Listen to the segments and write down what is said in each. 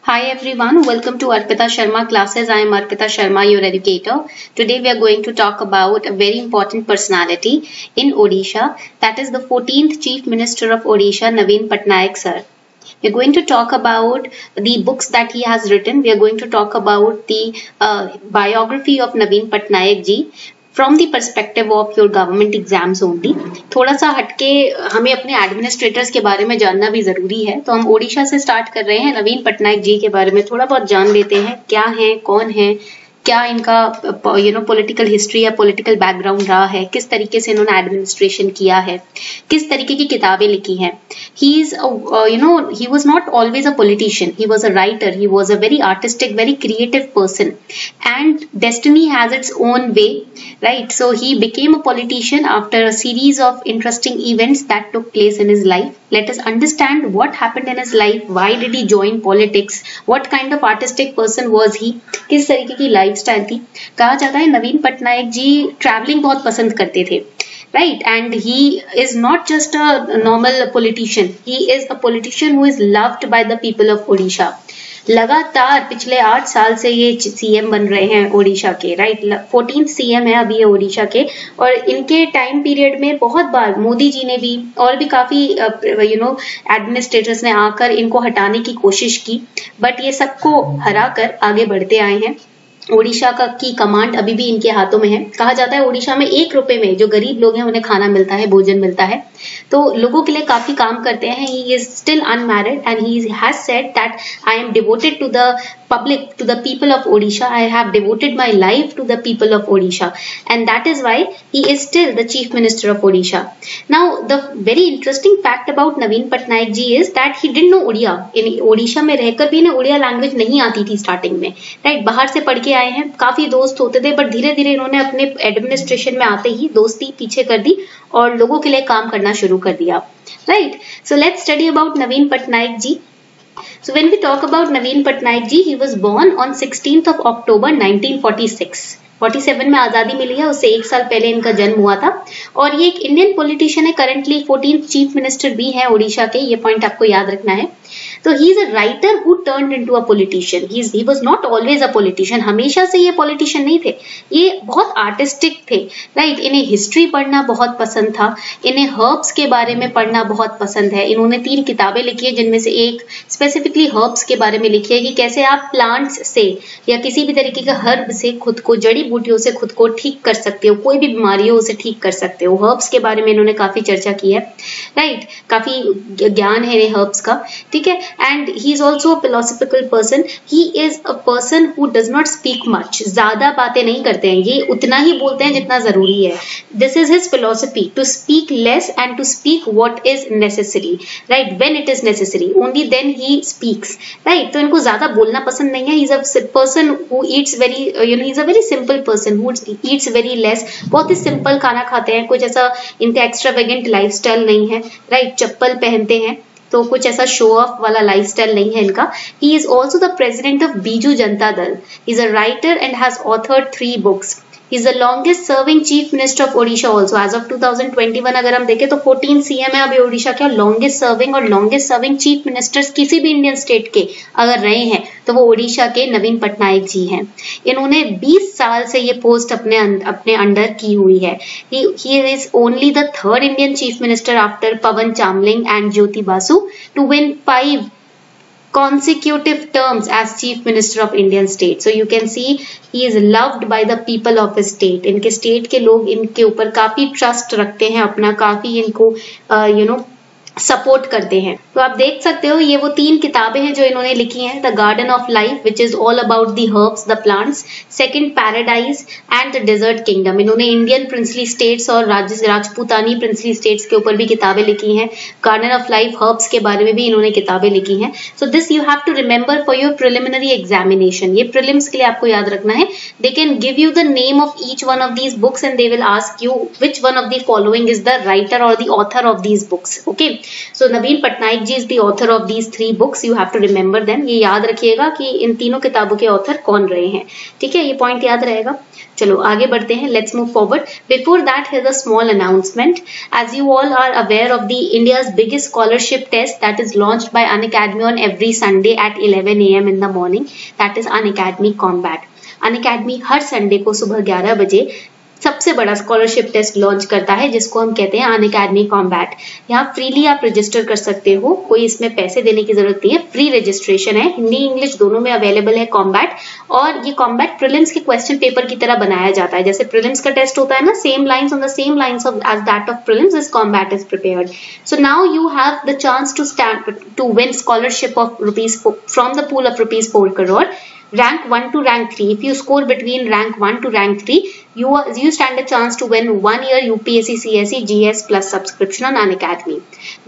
Hi everyone, welcome to Arpita Sharma classes. I am Arpita Sharma, your educator. Today we are going to talk about a very important personality in Odisha. That is the 14th Chief Minister of Odisha, Naveen Patnaik sir. We are going to talk about the books that he has written. We are going to talk about the biography of Naveen Patnaik ji. From the perspective of your government exams only. थोड़ा सा हटके हमें अपने administrators के बारे में जानना भी जरूरी है, तो हम ओडिशा से स्टार्ट कर रहे हैं। नवीन पटनायक जी के बारे में थोड़ा बहुत जान लेते हैं, क्या है, कौन है, क्या इनका पॉलिटिकल हिस्ट्री या पॉलिटिकल बैकग्राउंड रहा है, किस तरीके से इन्होंने एडमिनिस्ट्रेशन किया है, किस तरीके की किताबें लिखी हैं। He was not always a politician, he was a writer, he was a very artistic, very creative person and destiny has its own way, right? So he became a politician after a series of interesting events that took place in his life. Let us understand what happened in his life, why did he join politics, what kind of artistic person was he, किस तरीके की lifestyle थी। कहा जाता है नवीन पटनायक जी travelling बहुत पसंद करते थे, right? And he is not just a normal politician, he is a politician who is loved by the people of Odisha. लगातार पिछले 8 साल से ये सीएम बन रहे हैं ओडिशा के, राइट? 14th सीएम है अभी ये ओडिशा के, और इनके टाइम पीरियड में बहुत बार मोदी जी ने भी और भी काफी एडमिनिस्ट्रेटर्स ने आकर इनको हटाने की कोशिश की, बट ये सबको हराकर आगे बढ़ते आए हैं। ओडिशा की कमांड अभी भी इनके हाथों में है। कहा जाता है ओडिशा में 1 रुपए में जो गरीब लोग हैं उन्हें खाना मिलता है, भोजन मिलता है, तो लोगों के लिए काफी काम करते हैं। He is still unmarried and he has said that I am devoted to the public, to the people of Odisha. I have devoted my life to the people of Odisha, and that is why he is still the chief minister of Odisha. Now the very interesting fact about Naveen Patnaik ji is that he didn't know Odia. in Odisha में रहकर भी इन्हें Odia language नहीं आती थी starting में, right? बाहर से पढ़ के आए हैं, काफी दोस्त होते थे, बट धीरे धीरे इन्होंने अपने एडमिनिस्ट्रेशन में आते ही दोस्ती पीछे कर दी और लोगों के लिए काम करना शुरू कर दिया, right? So let's study about Naveen Patnaik ji. So when we talk about Naveen Patnaik ji, he was born on 16th of October 1946. 47 में आजादी मिली है, उससे 1 साल पहले इनका जन्म हुआ था, और ये एक इंडियन पॉलिटिशियन है, करंटली 14th चीफ मिनिस्टर भी है ओडिशा के, ये पॉइंट आपको याद रखना है। तो ही is a writer who turned into a politician. He was not always a politician, हमेशा से ये पॉलिटिशियन नहीं थे, ये बहुत आर्टिस्टिक थे, राइट? इन्हें हिस्ट्री पढ़ना बहुत पसंद था, इन्हें हर्ब्स के बारे में पढ़ना बहुत पसंद है। इन्होंने 3 किताबें लिखी है, जिनमें से एक स्पेसिफिकली हर्ब्स के बारे में लिखी है कि कैसे आप प्लांट्स से या किसी भी तरीके का हर्ब से खुद को, जड़ी बूटियों से खुद को ठीक कर सकते हो, कोई भी बीमारी हो उसे ठीक कर सकते हो। हर्ब्स के बारे में इन्होंने काफी चर्चा की है, राइट? काफी ज्ञान है इन्हें हर्ब्स का, ठीक है? And he is also a philosophical person. He is a person who does not speak much, ज्यादा बातें नहीं करते हैं, ये उतना ही बोलते हैं जितना जरूरी है। This is his philosophy, to speak less and to speak what is necessary, right? When it is necessary only then he speaks, right? तो इनको ज्यादा बोलना पसंद नहीं है। He is a person who eats very, he is a very simple person who eats very less, बहुत ही simple खाना खाते हैं, कुछ ऐसा इनका एक्स्ट्रावेगेंट लाइफस्टाइल नहीं है, राइट? चप्पल पहनते हैं, तो कुछ ऐसा शो ऑफ वाला लाइफस्टाइल नहीं है इनका। ही is also the president of Biju Janata Dal. He is a writer and has authored 3 books. He is the longest serving chief minister of Odisha also. As of 2021 अगर हम देखें तो 14 सीएम है अभी ओडिशा के, लॉन्गेस्ट सर्विंग और लॉन्गेस्ट सर्विंग चीफ मिनिस्टर्स किसी भी इंडियन स्टेट के अगर रहे हैं तो वो ओडिशा के नवीन पटनायक जी हैं। इन्होंने 20 साल से ये पोस्ट अपने अंडर की हुई है। He is only the 3rd Indian chief minister after Pawan Chamling and Jyoti Basu to win 5 consecutive terms as chief minister of Indian state. So you can see he is loved by the people of his state. इनके state के लोग इनके ऊपर काफी trust रखते हैं अपना, काफी इनको सपोर्ट करते हैं। तो आप देख सकते हो ये वो 3 किताबें हैं जो इन्होंने लिखी हैं। The garden of life which is all about the herbs, the plants, second paradise and the desert kingdom. इन्होंने इंडियन प्रिंसली स्टेट्स और राजपूतानी प्रिंसली स्टेट्स के ऊपर भी किताबें लिखी हैं। गार्डन ऑफ लाइफ, हर्ब्स के बारे में भी इन्होंने किताबें लिखी हैं। So this you have to remember for your preliminary examination. ये प्रिलिम्स के लिए आपको याद रखना है। They can give you the name of each one of these books and they will ask you which one of the following is the writer और the author of these books, okay? So Naveen Patnaik ji is the author of these 3 books, you have to remember them. ये याद रखिएगा कि इन तीनों किताबों के author कौन रहे हैं, ठीक है, ये पॉइंट याद रहेगा। चलो आगे बढ़ते हैं, let's move forward. Before that hear a small announcement, as you all are aware of the India's biggest scholarship test that is launched by Unacademy on every Sunday at 11 AM in the morning, that is Unacademy Combat। Unacademy हर Sunday को सुबह 11 बजे सबसे बड़ा scholarship test launch करता है, जिसको हम कहते हैं अनअकैडमी कॉम्बैट। यहाँ फ्रीली आप रजिस्टर कर सकते हो, कोई इसमें पैसे देने की जरूरत नहीं है, फ्री रजिस्ट्रेशन है, हिंदी इंग्लिश दोनों में अवेलेबल है कॉम्बैट। और ये कॉम्बैट प्रीलिम्स के क्वेश्चन पेपर की तरह बनाया जाता है, जैसे प्रीलिम्स का टेस्ट होता है ना, same lines on the same lines of as that of prelims, this combat is prepared. So now you have the chance to win scholarship of rupees from the pool of rupees 4 crore, rank 1 to rank 3. If you score between rank 1 to rank 3, you stand a chance to win 1 year UPSC CSE GS plus subscription on Unacademy.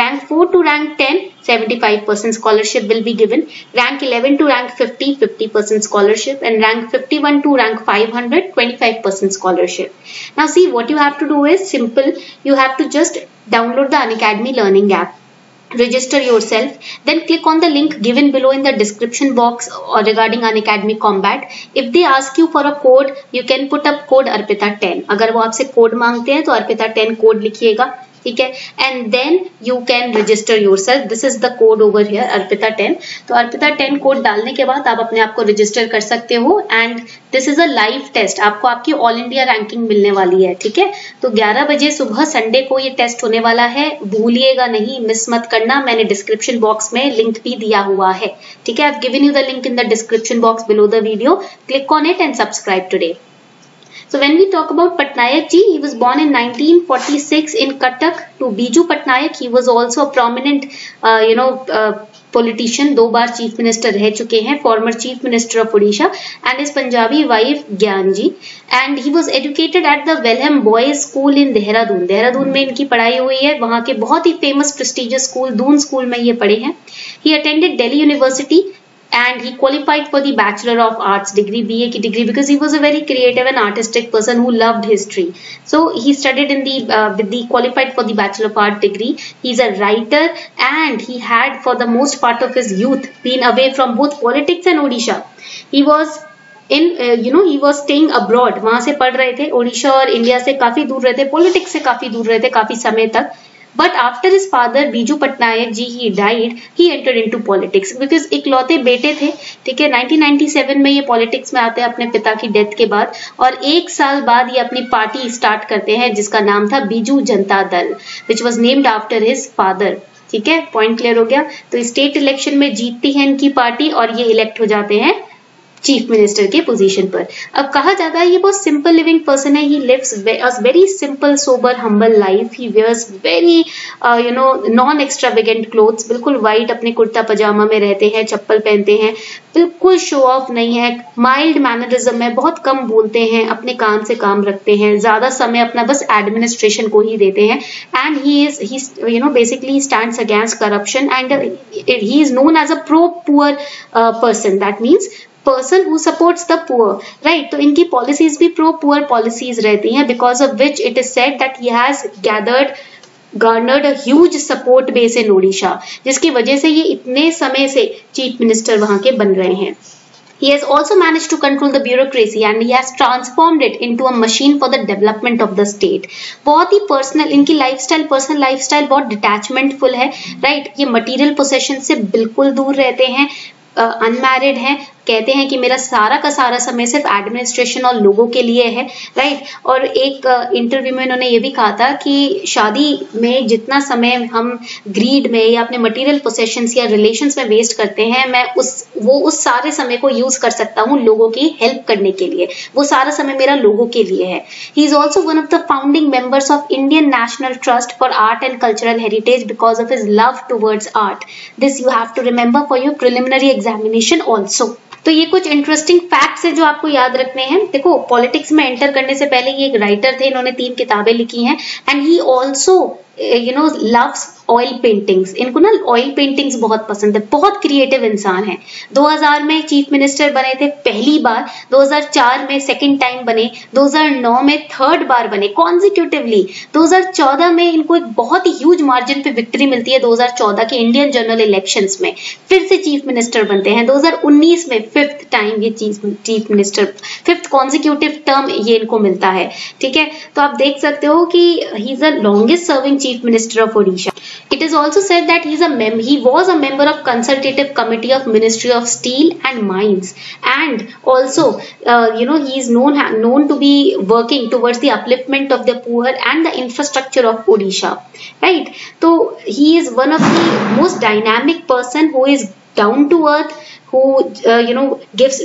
Rank 4 to rank 10, 75% scholarship will be given. Rank 11 to rank 50, 50% scholarship, and rank 51 to rank 500, 25% scholarship. Now see, what you have to do is simple. You have to just download the Unacademy learning app, register yourself, then click on the link given below in the description box or regarding Unacademy Combat. If they ask you for a code, you can put up code Arpita10. अगर वो आपसे code मांगते हैं तो Arpita10 code लिखिएगा, ठीक है, and then you can register yourself. This is the code over here, Arpita10। तो Arpita10 कोड डालने के बाद आप अपने आप को रजिस्टर कर सकते हो, and this is a live test, आपको आपकी ऑल इंडिया रैंकिंग मिलने वाली है, ठीक है। तो 11 बजे सुबह संडे को ये टेस्ट होने वाला है, भूलिएगा नहीं, मिस मत करना। मैंने डिस्क्रिप्शन बॉक्स में लिंक भी दिया हुआ है, ठीक है, I have given you the link in the description box below the video, click on it and subscribe today. So when we talk about Patnaik ji, he was born in 1946 in Cuttack to Biju Patnaik. He was also a prominent, politician, 2 बार chief minister रह चुके हैं, former chief minister of Orissa, and his Punjabi wife Gyan ji. And he was educated at the Welham Boys School in Dehradun, Dehradun में इनकी पढ़ाई हुई है, वहां के बहुत ही famous prestigious school Doon school में ये पढ़े हैं। He attended Delhi university and he qualified for the Bachelor of Arts degree, BA की degree, because he was a very creative and artistic person who loved history. So he studied in the qualified for the Bachelor of Arts degree. He's a writer and he had for the most part of his youth been away from both politics and Odisha. He was he was staying abroad, वहां से पढ़ रहे थे, ओडिशा और India से काफी दूर रहते, पॉलिटिक्स से काफी दूर रहते काफी समय तक। But after his father Biju Patnaik ji he died, he entered into politics because इकलौते बेटे थे, ठीक है। 1997 में ये पॉलिटिक्स में आते हैं अपने पिता की डेथ के बाद, और 1 साल बाद ये अपनी पार्टी स्टार्ट करते हैं जिसका नाम था Biju Janata Dal, which was named after his father, ठीक है। पॉइंट क्लियर हो गया। तो स्टेट इलेक्शन में जीतती है इनकी पार्टी और ये इलेक्ट हो जाते हैं चीफ मिनिस्टर के पोजीशन पर। अब कहा जाता है ये बहुत सिंपल लिविंग पर्सन है, he lives a very simple sober humble life, he wears very non extravagant clothes, बिल्कुल वाइट अपने कुर्ता पजामा में रहते हैं, चप्पल पहनते हैं, बिल्कुल शो ऑफ नहीं है, माइल्ड मैनरिज्म है, बहुत कम बोलते हैं, अपने काम से काम रखते हैं, ज्यादा समय अपना बस एडमिनिस्ट्रेशन को ही देते हैं, and he basically stands against corruption and he is known as a pro poor person, that means person who supports the poor, right? तो इनकी policies भी pro poor policies रहती हैं, because of which it is said that he has garnered a huge support base in Odisha, जिसकी वजह से ये इतने समय से चीफ मिनिस्टर वहां के बन रहे हैं। He has also managed to control the bureaucracy and he has transformed it into a machine for the development of the state. बहुत ही पर्सनल इनकी लाइफस्टाइल, पर्सनल लाइफस्टाइल बहुत डिटैचमेंटफुल है, राइट? ये मटेरियल पोसेशन से बिल्कुल दूर रहते हैं, अनमैरिड हैं, कहते हैं कि मेरा सारा का सारा समय सिर्फ एडमिनिस्ट्रेशन और लोगों के लिए है, राइट? और एक इंटरव्यू में इन्होंने ये भी कहा था कि शादी में जितना समय हम ग्रीड में या अपने मटेरियल पोसेशंस या रिलेशंस में वेस्ट करते हैं, मैं उस सारे समय को यूज कर सकता हूँ लोगों की हेल्प करने के लिए, वो सारा समय मेरा लोगों के लिए है। He is also one of the founding members of Indian National Trust for Art and Cultural Heritage because of his love towards art. This you have to remember for your preliminary examination also. तो ये कुछ interesting facts है जो आपको याद रखने हैं। देखो, पॉलिटिक्स में एंटर करने से पहले ये एक राइटर थे, इन्होंने 3 किताबें लिखी हैं, and he also loves oil paintings, इनको ना ऑयल पेंटिंग्स बहुत पसंद है, बहुत क्रिएटिव इंसान है। 2000 में चीफ मिनिस्टर बने थे पहली बार, 2004 में सेकंड टाइम बने, 2009 में थर्ड बार बने कॉन्जिक्यूटिवली, 2014 में इनको एक बहुत ही ह्यूज मार्जिन पे विक्ट्री मिलती है 2014 के इंडियन जनरल इलेक्शंस में, फिर से चीफ मिनिस्टर बनते हैं। 2019 में फिफ्थ टाइम ये chief minister, fifth consecutive term ये इनको मिलता है, ठीक है। तो आप देख सकते हो कि he is the longest serving chief minister of Odisha. It is also said that he was a member of consultative committee of Ministry of Steel and Mines, and also he is known to be working towards the upliftment of the poor and the infrastructure of Odisha, right? So he is one of the most dynamic person who is down to earth, who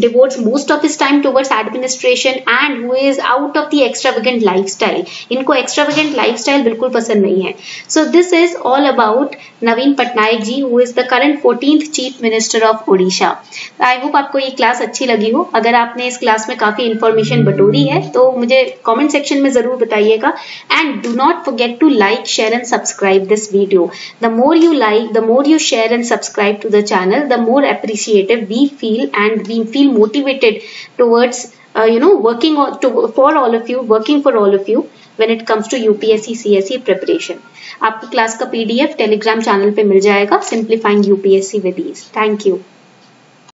devotes most of his time towards administration, and who is out of the extravagant lifestyle. इनको extravagant lifestyle बिल्कुल पसंद नहीं है। So this is all about Naveen Patnaik ji, who is the current 14th Chief Minister of Odisha. I hope आपको ये class अच्छी लगी हो। अगर आपने इस क्लास में काफी इंफॉर्मेशन बटोरी है तो मुझे कमेंट सेक्शन में जरूर बताइएगा। And do not forget to like, share and subscribe this video. The more you like, the more you share and subscribe to the channel, the more appreciated we feel, and we feel motivated towards working for all of you when it comes to UPSC CSE preparation. आपको class का PDF Telegram channel पे मिल जाएगा, simplifying UPSC with ease. Thank you.